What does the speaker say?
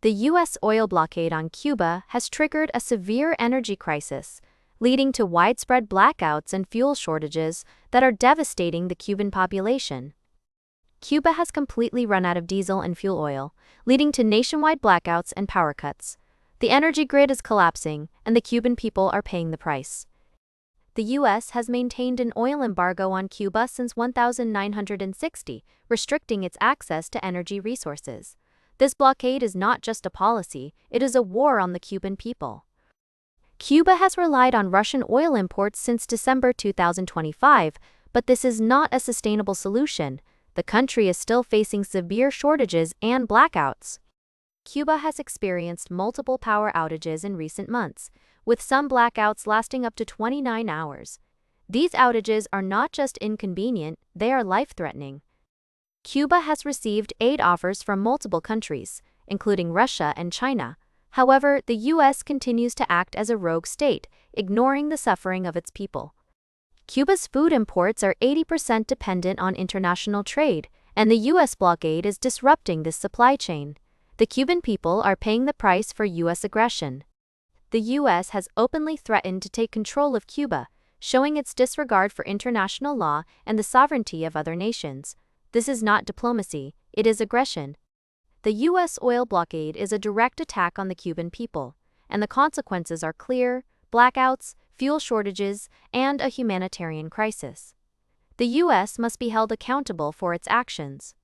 The U.S. oil blockade on Cuba has triggered a severe energy crisis, leading to widespread blackouts and fuel shortages that are devastating the Cuban population. Cuba has completely run out of diesel and fuel oil, leading to nationwide blackouts and power cuts. The energy grid is collapsing, and the Cuban people are paying the price. The U.S. has maintained an oil embargo on Cuba since 1960, restricting its access to energy resources. This blockade is not just a policy, it is a war on the Cuban people. Cuba has relied on Russian oil imports since December 2025, but this is not a sustainable solution. The country is still facing severe shortages and blackouts. Cuba has experienced multiple power outages in recent months, with some blackouts lasting up to 29 hours. These outages are not just inconvenient, they are life-threatening. Cuba has received aid offers from multiple countries, including Russia and China. However, the U.S. continues to act as a rogue state, ignoring the suffering of its people. Cuba's food imports are 80% dependent on international trade, and the U.S. blockade is disrupting this supply chain. The Cuban people are paying the price for U.S. aggression. The U.S. has openly threatened to take control of Cuba, showing its disregard for international law and the sovereignty of other nations. This is not diplomacy, it is aggression. The U.S. oil blockade is a direct attack on the Cuban people, and the consequences are clear: blackouts, fuel shortages, and a humanitarian crisis. The U.S. must be held accountable for its actions.